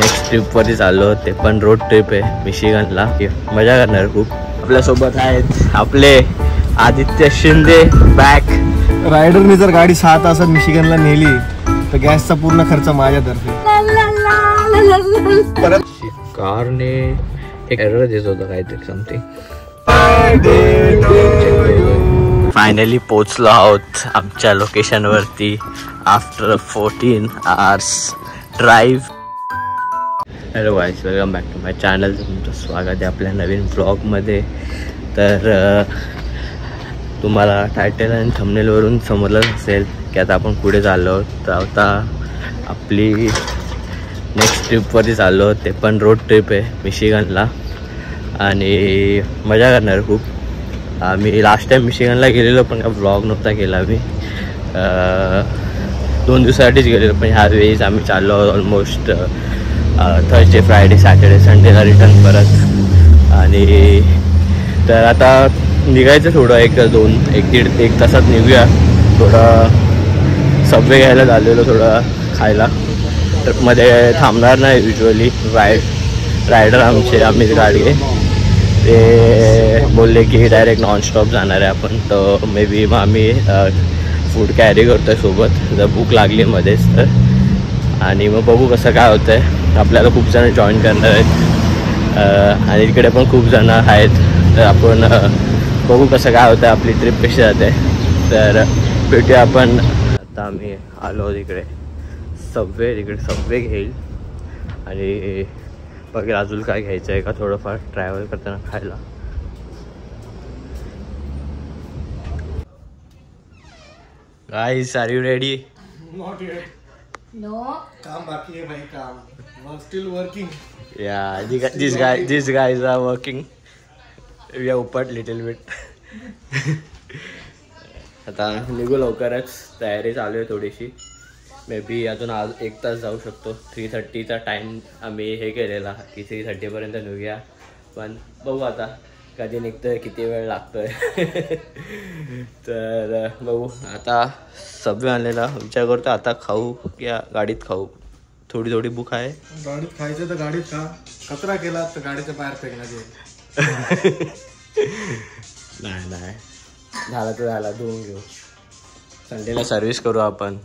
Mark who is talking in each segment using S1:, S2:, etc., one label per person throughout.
S1: Next ट्रिपवरती चाललो, ते पण रोड ट्रिप आहे मिशिगनला. मजा करणार खूप. आपल्यासोबत आहेत आपले आदित्य शिंदे बॅक.
S2: रायडरने जर गाडी 6 तासात मिशिगनला नेली तर गॅसचा पूर्ण खर्च माझ्यातर्फे.
S1: परत कारने एक एरर देत होता काहीतरी समथिंग. फायनली पोचलो आहोत आमच्या लोकेशन वरती after 14 hours drive. Hello guys, welcome back to my channel. तुमचं स्वागत आहे आपल्या नवीन ब्लॉगमध्ये. तर तुम्हाला टायटल आणि थंबनेलवरून समजलंच असेल की आता आपण पुढे चाललो आहोत. तर आता आपली नेक्स्ट ट्रिपवरती चाललो आहोत, ते पण रोड ट्रिप आहे मिशिगनला आणि मजा करणार खूप. आम्ही लास्ट टाईम मिशिगनला गेलेलो पण ब्लॉग नव्हता केला मी. 2 दिवसासाठीच गेलेलो, पण ह्या वेळेस आम्ही चाललो आहोत ऑलमोस्ट थर्सडे फ्रायडे सॅटर्डे संडेला रिटर्न परत. आणि तर आता निघायचं थोडं 1-1.5 तासात निघूया. थोडं सबवे घ्यायला झालेलो, थोडं खायला. ट्रिपमध्ये थांबणार नाही युजली. रायडर आम्हीच गाडी आहे. ते बोलले की डायरेक्ट नॉनस्टॉप जाणार आहे आपण. तर मे बी मग आम्ही फूड कॅरी करतो आहे सोबत जर भूक लागली मध्येच तर. आणि मग बघू कसं काय होतं आहे. आपल्याला खूप जण जॉईन करणार आहेत आणि इकडे पण खूप जण आहेत. तर आपण बघू कसं काय होतं आहे, आपली ट्रिप कशी जाते. तर भेटूया आपण. आता आम्ही आलो तिकडे तिकडे सबवे घेईल आणि बघेल अजून काय घ्यायचं आहे का थोडंफार ट्रॅव्हल करताना खायला. Guys, are you ready?
S2: Not yet.
S3: No,
S2: काम बाकी है भाई, काम still working.
S1: Yeah, these guys are working. We are उपट लिटिल बिट. आता निघू लवकरच. तयारी चालू आहे थोडीशी. मे बी अजून आज 1 तास जाऊ शकतो. 3:30चा टाईम आम्ही हे केलेला की 3:30पर्यंत निघूया. पण बघू आता कधी निघतोय, किती वेळ लागतोय. तर बघू. आता सबवे आणलेला विचार करतो आता खाऊ या गाडीत खाऊ. थोडी भूक आहे.
S2: गाडीत खायचं तर गाडीत खा. कचरा केला तर गाडीच्या बाहेर फेकण्यात येईल.
S1: नाही झाला तर झाला, धुवून घेऊ. संडेला सर्व्हिस करू आपण.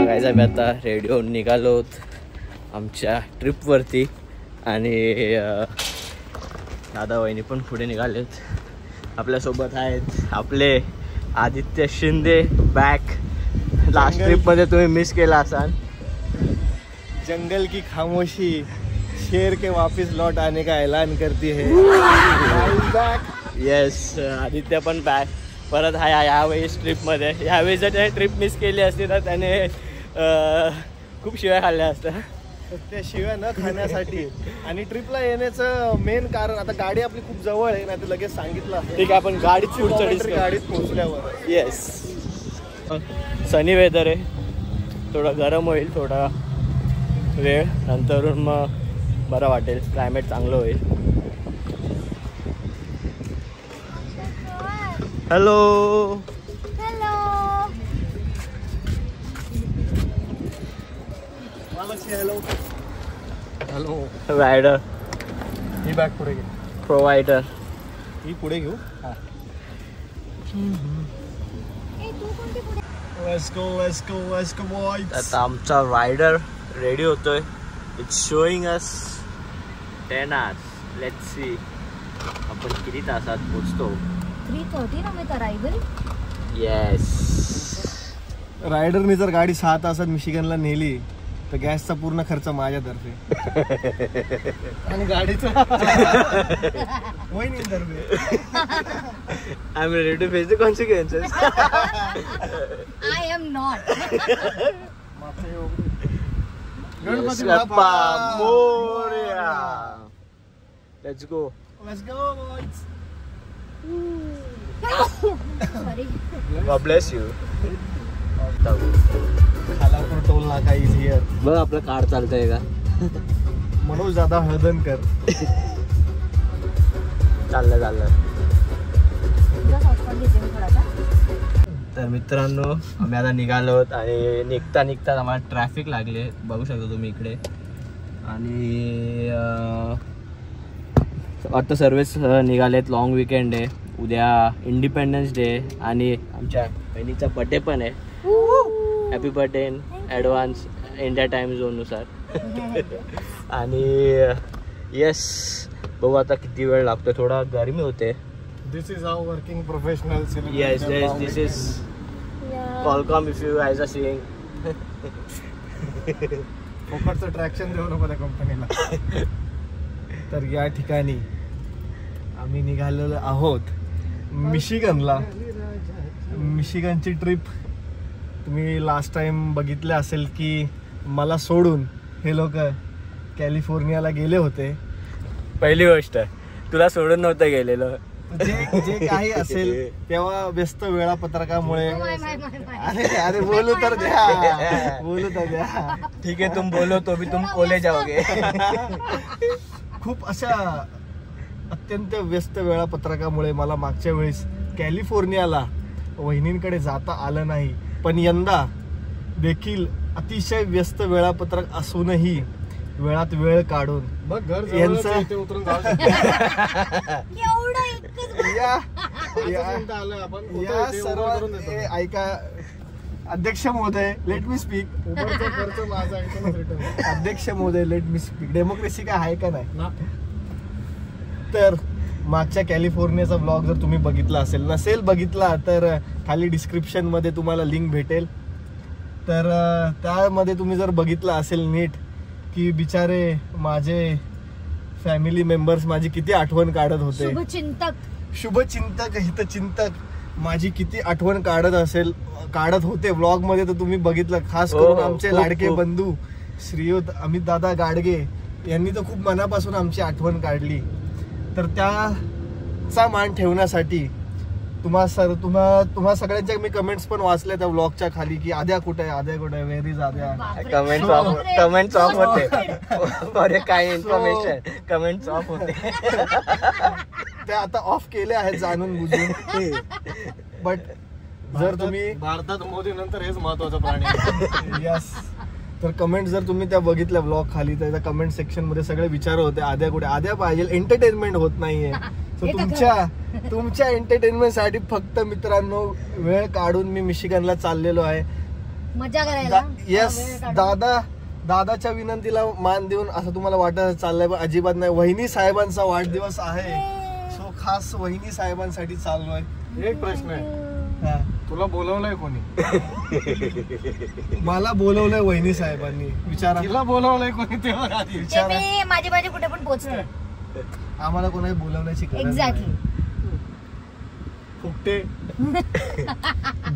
S1: काय आम्ही आता रेडिओ निघालो आमच्या ट्रिपवरती आणि दादा वहिनी पण पुढे निघालेत. आपल्यासोबत आहेत आपले आदित्य शिंदे बॅक. लास्ट ट्रिपमध्ये तुम्ही मिस केला असाल.
S2: जंगल की खामोशी शेर के वापस लौट आने का ऐलान करती है.
S1: येस, आदित्य पण बॅक परत हा यावेळेस ट्रिपमध्ये. यावेळेस जर त्याने ट्रिप मिस केली असती तर त्याने खूप शिव्या खाल्ल्या असत्या.
S2: त्या शिव्या न खाण्यासाठी आणि ट्रिपला येण्याचं मेन कारण, आता गाडी आपली खूप जवळ आहे ना, ते लगेच सांगितलं.
S1: ठीक आहे, आपण
S2: गाडीत पोहोचल्यावर.
S1: येस, सनी वेदर आहे, थोडं गरम होईल थोडा वेळ नंतरून मग बरं वाटेल. क्लायमेट चांगलं होईल. Hello
S2: hello
S1: rider.
S2: ही बॅग पुढे घे.
S1: प्रोव्हायडर
S2: ही पुढे घेऊ. Let's go boys.
S1: आता आमचा रायडर रेडी होतोय. It's showing us 10 hours. Let's see आपण किती तासात पोहोचतो.
S3: 3:30 ना विथ अरायवल.
S1: येस.
S2: रायडरने जर गाडी 6 तासात मिशिगनला नेली तर गॅसचा पूर्ण खर्च माझ्यातर्फे आणि गाडीचा वहिनीतर्फे.
S1: I am ready to face the consequences.
S3: I am not.
S2: Ganpati
S1: Bappa Morya. Let's go
S2: boys.
S3: Sorry.
S1: God bless you.
S2: Khalapur toll naka is here.
S1: बघ आपलं कार चालतंय का.
S2: मनोज दादा हळदणकर.
S1: चाललं.
S3: तुझा हॉटस्पॉट घेते मी थोडासा.
S1: तर मित्रांनो आम्ही आता निघालो आणि निघता आम्हाला ट्रॅफिक लागले, बघू शकता तुम्ही इकडे. आणि आता सर्वच निघालेत. लॉंग विकेंड आहे, उद्या इंडिपेंडन्स डे आणि आमच्या बहिणीचा बर्थडे पण आहे. Happy birthday in advance India time झोननुसार. आणि येस, बघू आता किती वेळ लागतो, थोडा गरमी होते.
S2: This is how working professionals.
S1: Yes this is Qualcomm if you guys are seeing.
S2: फोकटचं ट्रॅक्शन देऊ नको त्या कंपनीला. तर या ठिकाणी आम्ही निघालेलो आहोत मिशिगनला. मिशिगनची ट्रिप तुम्ही लास्ट टाइम बघितले असेल की मला सोडून हे लोक कॅलिफोर्नियाला गेले होते.
S1: पहिली गोष्ट तुला सोडून नव्हतं गेलेलो.
S2: जे काही असेल तेव्हा व्यस्त वेळापत्रकामुळे. अरे बोलू तर द्या.
S1: ठीक आहे, तुम बोलो तो भी तुम बोले जाओगे.
S2: खूप अशा अत्यंत व्यस्त वेळापत्रकामुळे मला मागच्या वेळेस कॅलिफोर्नियाला वहिनींकडे जाता आलं नाही. पण यंदा देखील अतिशय व्यस्त वेळापत्रक असूनही वेळात वेळ काढून यांचं या सर्व ऐका. अध्यक्ष महोदय लेट मी स्पीक. अध्यक्ष महोदय लेट मी स्पीक. डेमोक्रेसी काय आहे का नाही? तर मागच्या कॅलिफोर्नियाचा ब्लॉग जर तुम्ही बघितला असेल, नसेल बघितला तर खाली डिस्क्रिप्शन मध्ये तुम्हाला लिंक भेटेल. तर त्यामध्ये तुम्ही जर बघितला असेल नीट की बिचारे माझे फॅमिली मेंबर्स माझी किती आठवण काढत होते. शुभचिंतक हितचिंतक माझी किती आठवण काढत होते ब्लॉग मध्ये. तर तुम्ही बघितलं, खास करून आमचे लाडके बंधू श्रीयुत अमित दादा गाडगे यांनी तर खूप मनापासून आमची आठवण काढली. तर त्याचा मान ठेवण्यासाठी तुम्हा सगळ्यांच्या मी कमेंट्स पण वाचल्या त्या ब्लॉगच्या खाली की आद्या कुठे आहे, where is Aadya.
S1: Comments off होते. काय इन्फॉर्मेशन कमेंट्स ऑफ होते.
S2: त्या आता ऑफ केले आहेत जाणून बुजून. बट जर तुम्ही
S4: भारतात मोदी नंतर हेच महत्वाचं प्राणी.
S2: यस. तर कमेंट जर तुम्ही त्या बघितल्या ब्लॉग खाली, तर त्या कमेंट सेक्शन मध्ये सगळे विचार होते आद्या कुठे. आद्या पाहिजे, एंटरटेनमेंट होत नाहीये. तुमच्या एंटरटेनमेंट साठी फक्त मित्रांनो वेळ काढून मी मिशिगनला चाललेलो आहे
S3: मजा करायला.
S2: येस, दादाच्या विनंतीला मान देऊन असं तुम्हाला वाटत चाललंय, पण अजिबात नाही. वहिनी साहेबांचा वाढदिवस आहे, सो खास वहिनी साहेबांसाठी चाललोय.
S4: एक प्रश्न आहे, तुला बोलवलंय कोणी?
S2: मला बोलवलंय वहिनी साहेबांनी. विचारा
S4: तिला बोलवलंय कोणी तेव्हा
S2: विचारा.
S3: माझे कुठे पण पोहोचते.
S2: आम्हाला कोणाही बोलवण्याची गरज नाही.
S3: एक्झॅक्टली.
S2: फुकटे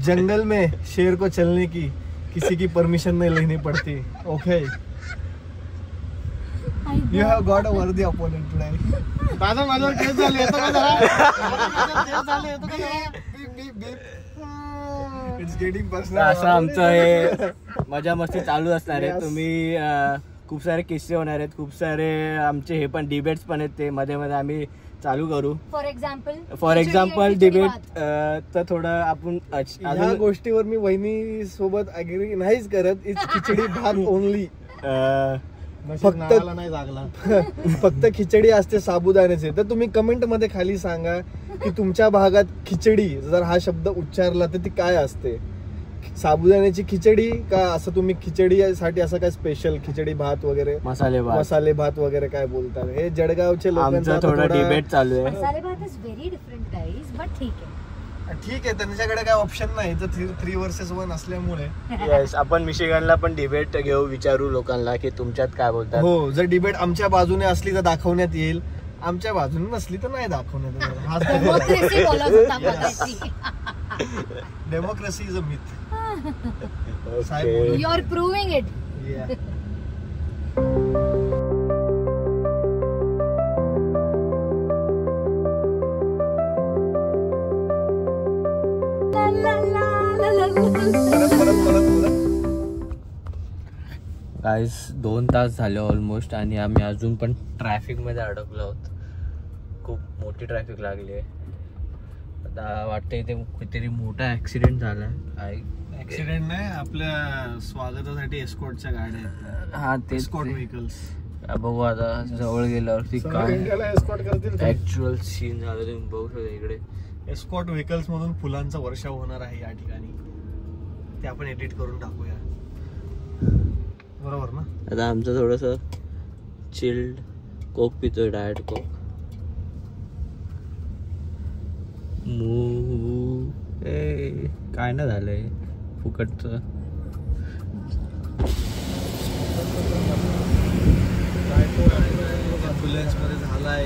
S2: जंगल में शेर को चलने की किसी की परमिशन नहीं लेनी पड़ती. Okay, you have got a वर्दी अपोनेंट टुडे.
S4: दादा माझ्यावर केस झाले, येतो का जरा? केस झाले, येतो का जरा?
S2: It's getting personal.
S1: असं आमचं हे मजा मस्ती चालू असणार आहे. तुम्ही खूप सारे किस्से होणार आहेत, खूप सारे आमचे हे पण डिबेट्स पण आहेत, ते मध्ये मध्ये आम्ही चालू करू. फॉर एक्झाम्पल डिबेट तर थोडं आपण
S2: या गोष्टीवर मी वहिनी सोबत अग्री नाहीच करत. इट्स खिचडी भात ओनली. फक्त खिचडी असते साबुदाण्याचे. तर तुम्ही कमेंट मध्ये खाली सांगा की तुमच्या भागात खिचडी जर हा शब्द उच्चारला तर ती काय असते. साबुदाण्याची खिचडी का असं तुम्ही खिचडीसाठी असं काय स्पेशल खिचडी भात वगैरे, मसाले भात वगैरे काय बोलतात. हे जळगावचे लोकांचा
S1: थोडा डिबेट चालू आहे.
S3: मसाले भात is very different guys, but
S2: ठीक आहे त्यांच्याकडे काय ऑप्शन नाही तर 3 vs 1 असल्यामुळे.
S1: येस, आपण मिशिगनला पण डिबेट घेऊ, विचारू लोकांना की तुमच्यात काय बोलतात.
S2: हो, जर डिबेट आमच्या बाजूने असली तर दाखवण्यात येईल, आमच्या बाजूने नसली तर नाही दाखवण्यात. Democracy is a myth.
S3: You are proving it.
S1: Guys 2 तास झाले ऑलमोस्ट आणि आम्ही अजून पण ट्रॅफिक मध्ये अडकलो आहोत. खूप मोठी ट्रॅफिक लागली आहे. आता वाटतं इथे काहीतरी मोठा ऍक्सिडेंट झाला आहे.
S2: ऍक्सिडेंट नाही, आपल्या स्वागतासाठी एस्कॉर्टच्या गाड्या आहेत.
S1: हा ते
S2: एस्कॉर्ट व्हेकल्स
S1: बघू आता जवळ गेल्यावरती काय
S2: इंडियाला एस्कॉर्ट करतील.
S1: ऍक्च्युअल सीन झालं तुम्ही बघू शकता इकडे.
S2: एस्कॉर्ट व्हेकल्स मधून फुलांचा वर्षाव होणार आहे या ठिकाणी. ते आपण एडिट करून टाकूया, बरोबर ना?
S1: आता आमचं थोडस चिल्ड कोक पितोय, डायट कोक. काय ना झालंय फुकटच.
S2: ॲम्ब्युलन्स मध्ये झालाय.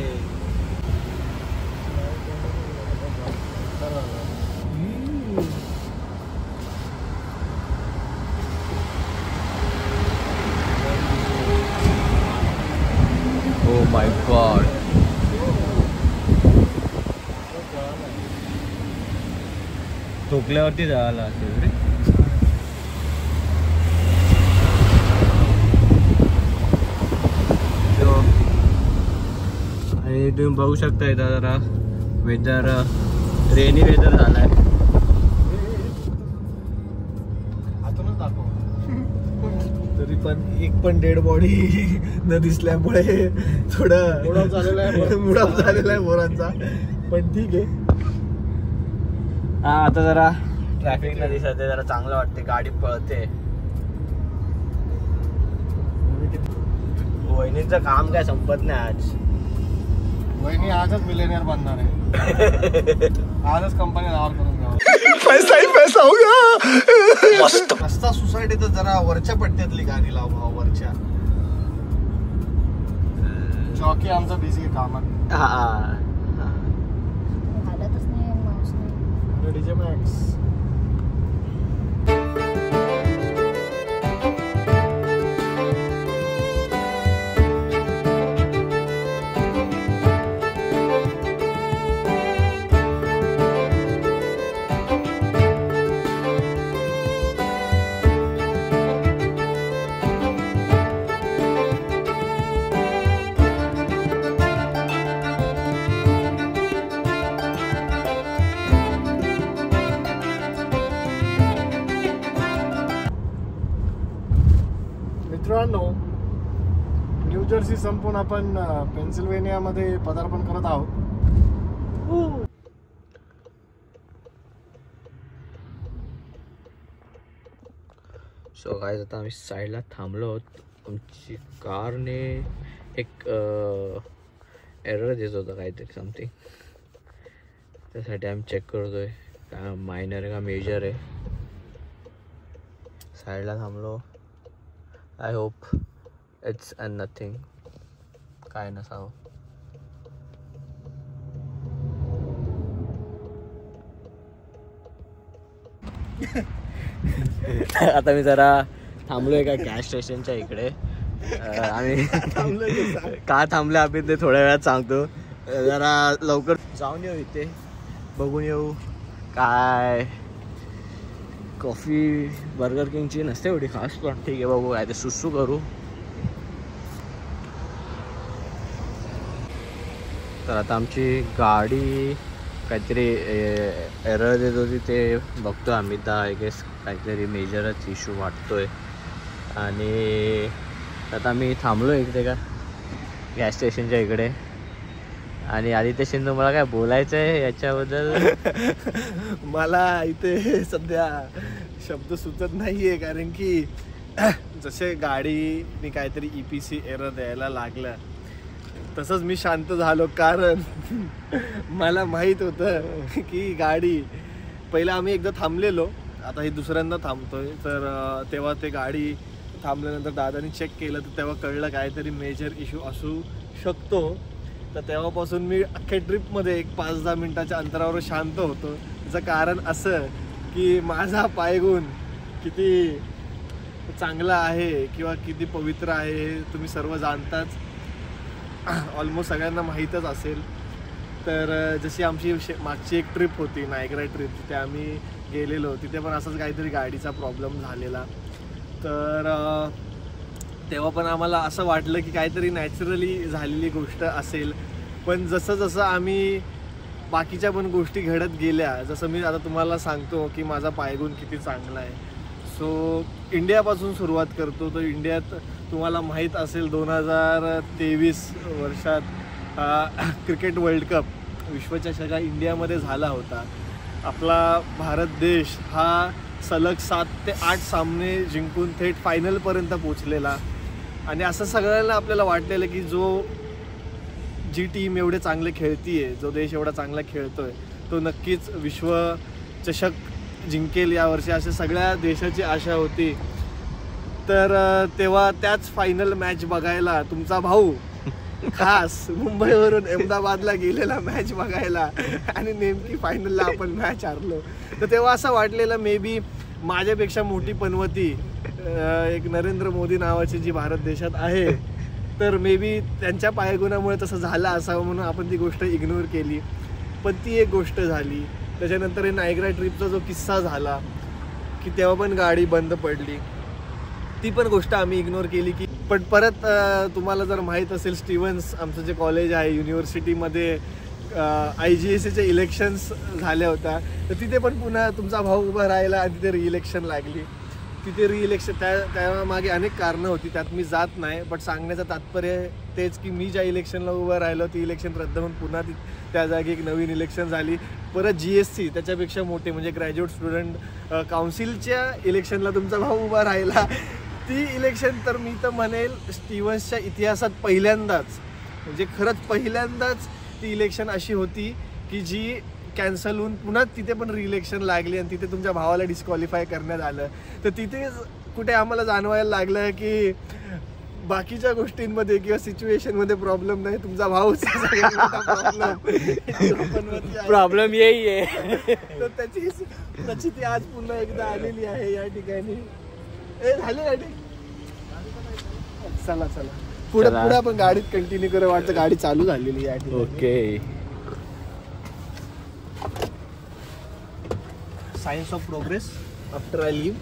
S1: Oh my God. ठोकल्यावरती झाला असेल रे. आणि तुम्ही बघू शकता इथं जरा वेदर रेनी वेदर झालाय.
S2: आतूनच दाखव. तरी पण एक पण डेड बॉडी न दिसल्यामुळे थोडं मुड ऑफ झालेला आहे पोरांचा. पण ठीक आहे.
S1: हा आता जरा ट्रॅफिक न दिसत आहे, जरा चांगलं वाटते, गाडी पळते. वहिनीचं काम काय संपत नाही आज.
S2: वहिनी आजच मिलेनियर बनणार आहे. आजच कंपनी नावावर करून घ्यावं.
S5: पैसा ही पैसा होगा.
S2: मस्त. रस्ता सोसायटी तर जरा वरच्या पट्ट्यातली गाडी लाव भाऊ, वरच्या. चौकी आमचा बिझी आहे कामात.
S3: हालतच नाही माणूस नाही.
S2: DJ max. मित्रांनो, न्यू जर्सी संपून आपण पेन्सिल्व्हेनिया मध्ये पदार्पण करत आहोत.
S1: सो गाइस आता आम्ही साईडला थांबलो आहोत. आमची कारने एक एरर देत होता काहीतरी समथिंग. त्यासाठी आम्ही चेक करतोय काय मायनर आहे का मेजर आहे. साईडला थांबलो. आय होप इट्स नथिंग, काय नसावं. आता मी जरा थांबलोय का गॅस स्टेशनच्या इकडे. आम्ही का थांबले आम्ही ते थोड्या वेळात सांगतो. जरा लवकर जाऊन येऊ, इथे बघून येऊ काय. कॉफी बर्गर किंगची नसते एवढी खास, पण ठीक आहे बघू काय ते सुसू करू. तर आता आमची गाडी काहीतरी एरर देत होती, ते बघतो आम्ही. आय गेस काहीतरी मेजरच इश्यू वाटतोय. आणि आता आम्ही थांबलो इकडे का गॅस स्टेशनच्या इकडे. आणि आदित्य शिंदे, मला काय बोलायचं आहे याच्याबद्दल?
S2: मला इथे सध्या शब्द सुचत नाहीये, कारण की जसे गाडीने काहीतरी EPC एरर द्यायला लागलं तसंच मी शांत झालो. कारण मला माहीत होतं की गाडी, पहिला आम्ही एकदा थांबलेलो, आता हे दुसऱ्यांदा थांबतोय. तर तेव्हा ते गाडी थांबल्यानंतर दादानी चेक केलं, तर तेव्हा कळलं काहीतरी मेजर इश्यू असू शकतो. तर तेव्हापासून मी अख्ख्या ट्रिपमध्ये एक 5-10 मिनटाच्या अंतरावर शांत होतो. त्याचं कारण असं की माझा पायगुण किती चांगला आहे किंवा किती पवित्र आहे तुम्ही सर्व जाणताच. ऑलमोस्ट सगळ्यांना माहीतच असेल. तर जशी आमची मागची एक ट्रिप होती, नायग्रा ट्रिप, तिथे आम्ही गेलेलो. तिथे पण असंच काहीतरी गाडीचा प्रॉब्लेम झालेला. तर तेव्हा पण आम्हाला असं वाटलं की काहीतरी नॅचरली झालेली गोष्ट असेल. पण जसं जसं आम्ही बाकीच्या पण गोष्टी घडत गेल्या, जसं मी आता तुम्हाला सांगतो की माझा पायगुण किती चांगला आहे. सो इंडियापासून सुरुवात करतो. तर इंडियात तुम्हाला माहीत असेल 2023 वर्षात क्रिकेट वर्ल्ड कप विश्वचषक हा इंडियामध्ये झाला होता. आपला भारत देश हा सलग 7 ते 8 सामने जिंकून थेट फायनलपर्यंत पोचलेला. आणि असं सगळ्यांना आपल्याला वाटलेलं की जी टीम एवढे चांगले खेळतीये, जो देश एवढा चांगला खेळतोय, तो नक्कीच विश्वचषक जिंकेल यावर्षी, अशा सगळ्या देशाची आशा होती. तर तेव्हा त्याच फायनल मॅच बघायला तुमचा भाऊ खास मुंबईवरून अहमदाबादला गेलेला मॅच बघायला, आणि नेमकी फायनलला आपण मॅच हारलो. तर तेव्हा असं वाटलेलं मे बी माझ्यापेक्षा मोठी पनवती एक नरेंद्र मोदी नावाची जी भारत देशात आहे, तर मे बी त्यांच्या पायगुणामुळे तसं झालं असावं म्हणून आपण ती गोष्ट इग्नोर केली. पण ती एक गोष्ट झाली. त्याच्यानंतर हे नायग्रा ट्रिपचा जो किस्सा झाला की तेव्हा पण गाडी बंद पडली, ती पण गोष्ट आम्ही इग्नोर केली. की पण परत तुम्हाला जर माहीत असेल, स्टीव्हन्स आमचं जे कॉलेज आहे युनिव्हर्सिटीमध्ये IGSCचे इलेक्शन्स झाल्या होत्या, तर तिथे पण पुन्हा तुमचा भाऊ उभा राहिला आणि तिथे रिइलेक्शन लागली. तिथे रिइलेक्शन त्या मागे अनेक कारणं होती, त्यात मी जात नाही. बट सांगण्याचं तात्पर्य तेच की मी ज्या इलेक्शनला उभं राहिलो ती इलेक्शन रद्द होऊन पुन्हा त्या जागी एक नवीन इलेक्शन झाली. परत GSC त्याच्यापेक्षा मोठे म्हणजे ग्रॅज्युएट स्टुडंट काउन्सिलच्या इलेक्शनला तुमचा भाऊ उभा राहिला. ती इलेक्शन तर मी तर म्हणेल स्टीव्हन्सच्या इतिहासात पहिल्यांदाच, म्हणजे खरंच पहिल्यांदाच ती इलेक्शन अशी होती की जी कॅन्सल होऊन पुन्हा तिथे पण रिइलेक्शन लागली आणि तिथे तुमच्या भावाला डिस्क्वालिफाय करण्यात आलं. तर तिथे कुठे आम्हाला जाणवायला लागलं की बाकीच्या गोष्टींमध्ये किंवा सिच्युएशनमध्ये प्रॉब्लेम नाही, तुमचा भाऊचा
S1: प्रॉब्लेम यही आहे.
S2: तर त्याची ती आज पुन्हा एकदा आलेली आहे या ठिकाणी. झाली गाडी, चला पुढे आपण गाडीत कंटिन्यू करू. वाटतं गाडी चालू झालेली या ठिकाणी.
S1: Okay.
S2: Science of progress after I live.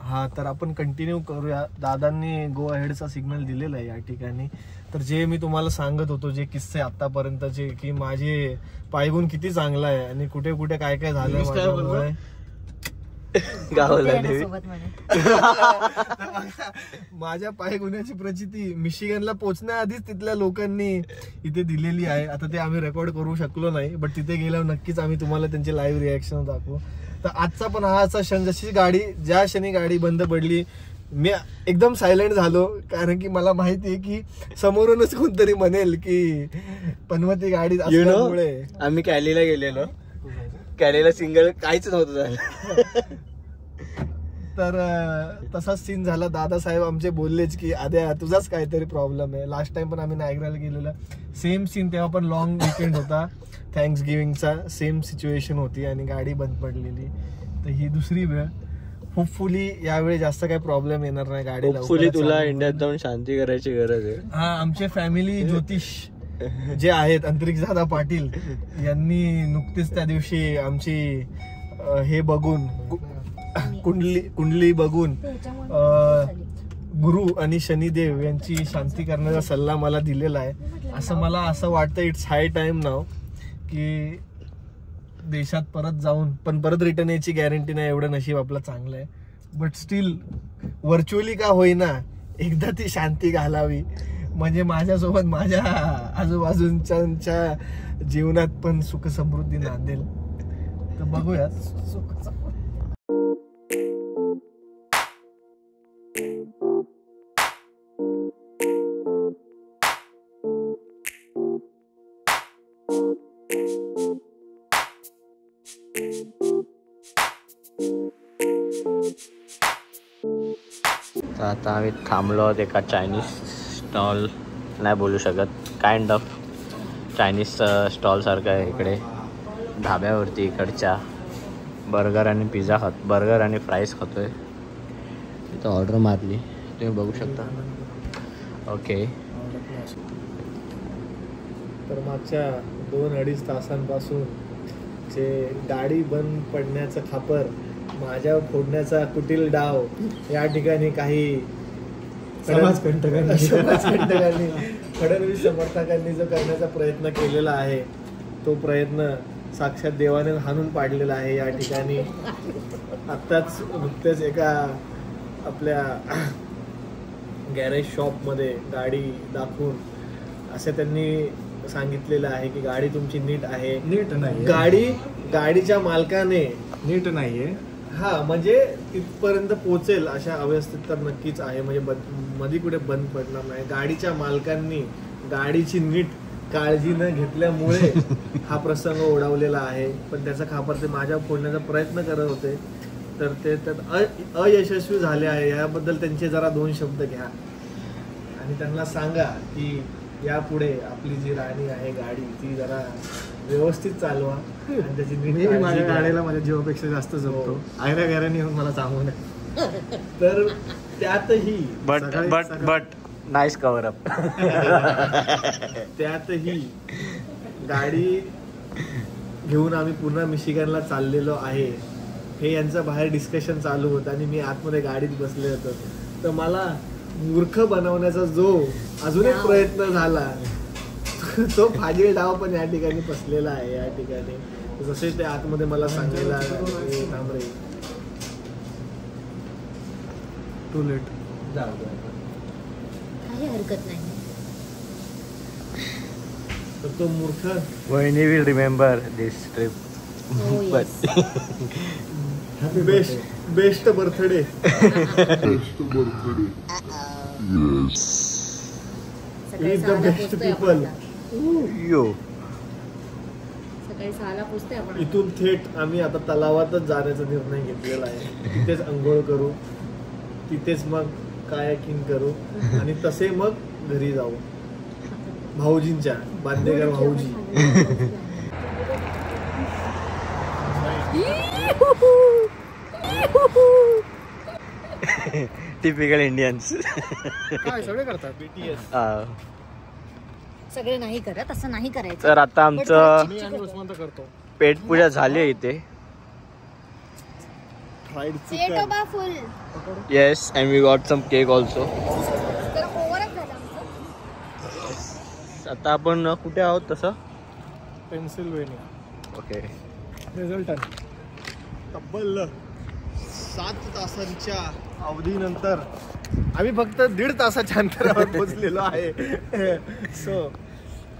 S2: हा, तर आपण कंटिन्यू करूया. दादांनी गो अहेडचा सिग्नल दिलेला आहे या ठिकाणी. तर जे मी तुम्हाला सांगत होतो, जे किस्से आतापर्यंतचे, की माझे पायगुण किती चांगला आहे आणि कुठे कुठे काय काय झालं माझ्यामुळे. माझ्या पायगुण्याची प्रचिती मिशिगनला पोहोचण्याआधीच तिथल्या लोकांनी इथे दिलेली आहे. आता ते आम्ही रेकॉर्ड करू शकलो नाही, बट तिथे गेल्यावर नक्कीच आम्ही तुम्हाला त्यांचे लाईव्ह रिॲक्शन दाखवू. तर आजचा पण हा असा क्षण, जशी ज्या क्षणी गाडी बंद पडली मी एकदम सायलेंट झालो, कारण की मला माहिती आहे की समोरूनच कोणतरी म्हणेल की पनवती गाडी असल्यामुळे.
S1: आम्ही कॅलीला गेलेलो, कॅलीला सिंगल काहीच नव्हतं.
S2: तर तसाच सीन झाला. दादासाहेब आमचे बोललेच की आद्या तुझाच काहीतरी प्रॉब्लेम आहे. लास्ट टाइम पण आम्ही नायग्राला गेलेलं, सेम सीन. तेव्हा पण लॉंग वीकेंड होता, थँक्स गिव्हिंगचा, सेम सिच्युएशन होती आणि गाडी बंद पडलेली. तर ही दुसरी वेळ. होपफुली यावेळी जास्त काही प्रॉब्लेम येणार नाही गाडीला.
S1: होपफुली तुला इंडियात जाऊन शांती करायची गरज आहे.
S2: हा, आमचे फॅमिली ज्योतिष जे आहेत अंतरिक्ष दादा पाटील यांनी नुकतीच त्या दिवशी आमची हे बघून कुंडली बघून गुरु आणि शनिदेव यांची शांती करण्याचा सल्ला मला दिलेला आहे. मला असं वाटतं इट्स हाय टाइम नाव की देशात परत जाऊन, पण परत रिटर्न यायची गॅरंटी नाही, एवढं नशीब आपलं चांगलं आहे. बट स्टील व्हर्च्युअली का होईना एकदा ती शांती घालावी, म्हणजे माझ्यासोबत माझ्या आजूबाजूंच्या जीवनात पण सुख समृद्धी नांदेल. तर बघूया.
S1: आता आम्ही थांबलो आहोत एका चायनीज स्टॉल, नाही बोलू शकत, काइंड ऑफ चायनीज स्टॉल सारखं आहे इकडे ढाब्यावरती. इकडच्या बर्गर आणि पिझ्झा बर्गर आणि फ्राईज खातोय. इथं ऑर्डर मारली, तुम्ही बघू शकता. ओके.
S2: तर मागच्या 2-2.5 तासांपासून जे गाडी बंद पडण्याचं खापर, माझ्या फोडण्याचा कुटील डाव या ठिकाणी काही समाजकंटकांनी फडणवीस समर्थकांनी जो करण्याचा प्रयत्न केलेला आहे तो प्रयत्न साक्षात देवाने हाणून पाडलेला आहे या ठिकाणी. आत्ताच नुकतेच एका आपल्या गॅरेज शॉपमध्ये गाडी दाखवून असं त्यांनी सांगितलेलं आहे की गाडी तुमची नीट आहे.
S4: नीट नाही
S2: गाडीच्या मालकाने
S4: नीट नाहीये.
S2: हा म्हणजे तिथपर्यंत पोहोचेल अशा अवस्थेत तर नक्कीच आहे. म्हणजे मध्ये कुठे बंद पडणार नाही. गाडीच्या मालकांनी गाडीची नीट काळजी न घेतल्यामुळे हा प्रसंग ओढावलेला आहे. पण त्याचा खापर ते माझ्या फोडण्याचा प्रयत्न करत होते तर ते त्यात अयशस्वी झाले आहे. याबद्दल त्यांचे जरा 2 शब्द घ्या आणि त्यांना सांगा की यापुढे आपली जी राणी आहे गाडी ती जरा व्यवस्थित चालवा आणि त्याची नीट
S4: मी
S2: काळजी
S4: माझ्या
S2: घ्या.
S4: गाडीला माझ्या जीवापेक्षा जास्त जपतो. आयऱ्या गॅऱ्याने येऊन मला सांगू नये.
S2: तर त्यातही
S1: बट नाईस कव्हर अप.
S2: त्यातही गाडी घेऊन आम्ही पुन्हा मिशिगनला चाललेलो आहे. हे यांचं बाहेर डिस्कशन चालू होतं आणि मी आतमध्ये गाडीत बसले होतो. तर मला मूर्ख बनवण्याचा जो अजून एक प्रयत्न झाला तो फाजील डाव पण या ठिकाणी फसलेला आहे. या ठिकाणी जसे ते आतमध्ये मला सांगायला थांबरे
S4: टू लेट.
S3: काही हरकत नाही.
S2: तर तो मूर्ख
S1: वहिनी विल रिमेंबर दिस ट्रिप.
S3: हो, yes.
S2: Best birthday.
S3: सकाळी
S2: He's the
S3: 6ला
S2: best
S3: पोहोचतोय
S2: people.
S3: आपण आता.
S1: यो
S3: सकाळी 6ला पोहोचतोय आपण आता.
S2: इथून थेट आम्ही आता तलावातच जाण्याचा निर्णय घेतलेला आहे. तिथेच अंघोळ करू, तिथेच मग कायाकिंग करू आणि तसे मग घरी जाऊ. भाऊजींच्या बांदेकर भाऊजी.
S1: Typical Indians.
S4: काय सगळे करतात.
S2: BTS.
S3: सगळे नाही करत, असं नाही करायचं.
S1: तर आता आमचं
S4: मी आणि उस्मान तर करतो.
S1: पेट पूजा झाली आहे इथे.
S2: फ्राईड
S3: पेट
S2: चिकन.
S3: बा फुल.
S1: Yes and we got some cake also.
S3: तर ओव्हरच झालं आमचं.
S1: आता आपण कुठे आहोत तसं.
S2: पेन्सिल्वेनिया.
S1: ओके.
S4: रिझल्ट
S2: तब्बल 7 तासांच्या अवधीनंतर आम्ही फक्त 1.5 तासाच्या अंतरावर पोहोचलेलो आहे. सो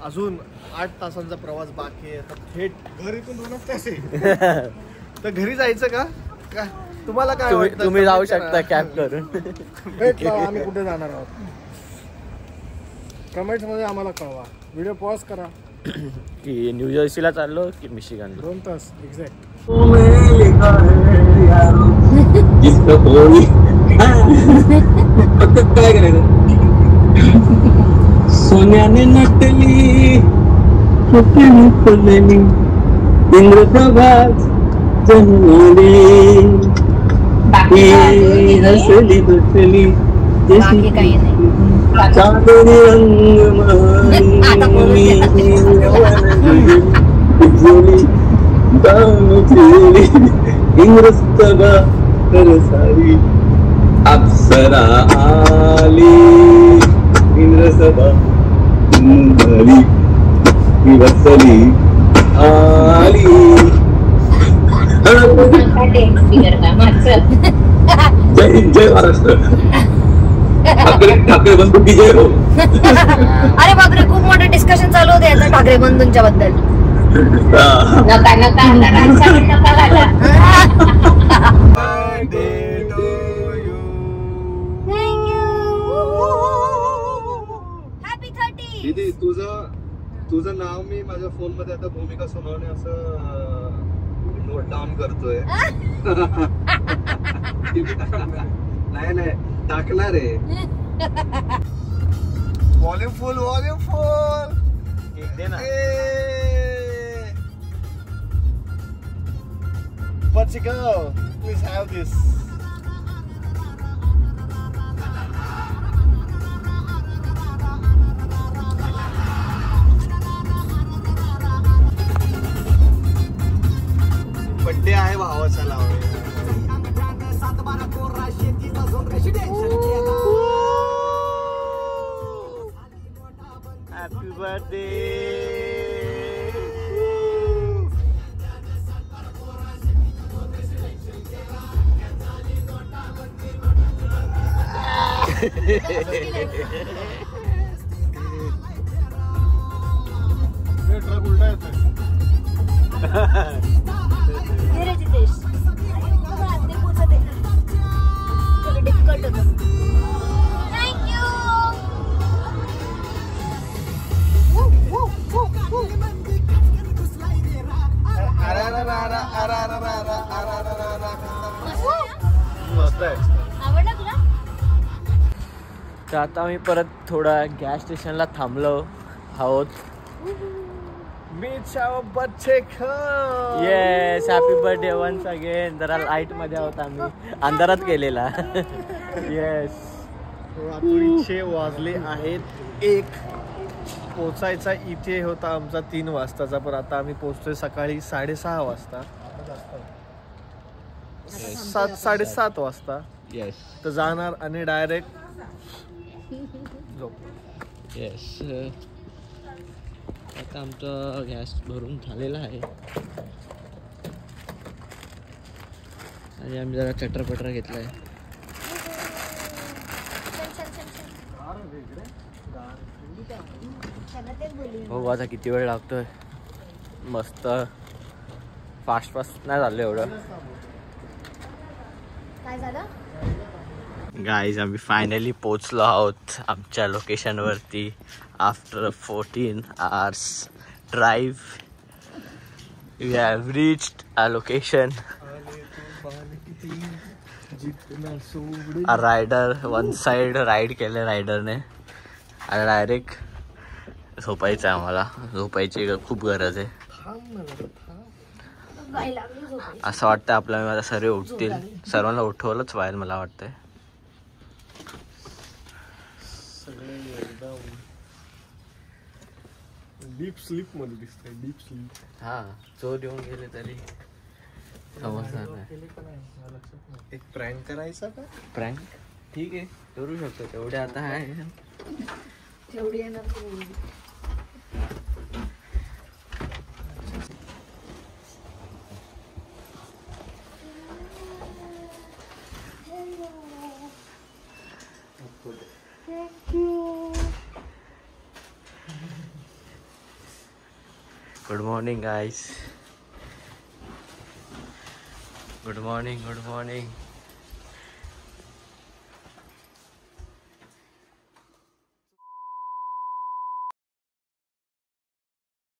S2: अजून 8 तासांचा प्रवास बाकी आहे. तर थेट
S4: घरीतून 2 तास आहे.
S2: तर घरी जायचं का तुम्हाला काय वाटतं?
S1: तुम्ही जाऊ
S2: Comment करा.
S1: शकता कॅब करून.
S4: भेट लावा, आम्ही कुठे जाणार आहोत. कमेंट्स मध्ये आम्हाला कळवा. व्हिडिओ पॉज करा.
S1: की न्यू जर्सीला चाललो की मिशिगनला.
S4: 2 तास एक्झॅक्ट.
S1: काय करायचं. सोन्याने नटली इंद्रप्रभात हसली बसली
S3: बाकी काही नाही.
S1: चांदणी रंग
S3: आता बोलून
S1: इंद्रस्तभा सारी अप्सरा आली. इंद्रसभा झाली विवत्सली आली. जय हिंद जय महाराष्ट्र. ठाकरे बंधू की जय हो.
S3: अरे बापरे, खूप मोठं डिस्कशन चालू होतं याचं ठाकरे बंधूंच्या बद्दल.
S6: नका नका नका घाला.
S5: दीदी तुझं नाव मी माझ्या फोन मध्ये आता भूमिका सोनवणे असं नोट डाऊन करतोय. नाही टाकणार आहे.
S2: Volume full. Portugal, please have this. Birthday आहे भावाचा लावूया. Happy birthday.
S4: ट्रक उलटा येतोय.
S3: रे जितेश डिफिकल्ट होतं. थँक्यू.
S2: मस्त आहे.
S3: आवडला तुला?
S1: तर आता आम्ही परत थोडा गॅस स्टेशनला थांबलो आहोत.
S2: मीच बच्चे खा.
S1: Yes, happy birthday once again. जरा लाईट मध्ये आहोत आम्ही, अंधारात केलेला. येस.
S2: रात्रीचे वाजले आहेत 1. पोचायचा इथे होता आमचा 3 वाजताचा, पण आता आम्ही पोचतोय सकाळी 6:30 वाजता. 7-7:30 वाजता.
S1: येस.
S2: तर जाणार आणि डायरेक्ट झोप.
S1: येस. आता आमचा गॅस भरून झालेला आहे आणि आम्ही जरा चटरपटर घेतलाय. हो, आता किती वेळ लागतोय. मस्त फास्ट नाही झालं एवढं.
S3: काय झालं?
S1: गाईज, आम्ही फायनली पोचलो आहोत आमच्या लोकेशनवरती. After 14 hours drive we have reached our location. Rider one side ride केलं रायडरने आणि डायरेक्ट झोपायचं आहे. आम्हाला झोपायची खूप गरज आहे. असं वाटतं आपल्याला आता सर्व उठतील. सर्वांना उठवलंच पाहिजे मला वाटतंय.
S2: डीप स्लीप मध्ये दिसतंय. Deep sleep.
S1: हा, चोर येऊन गेले तरी समजणार नाही.
S2: एक प्रँक करायचा का?
S1: प्रँक ठीक आहे, करू शकतो. तेवढे आता आहे.
S3: तेवढी आहे ना.
S1: Good morning guys. Good morning.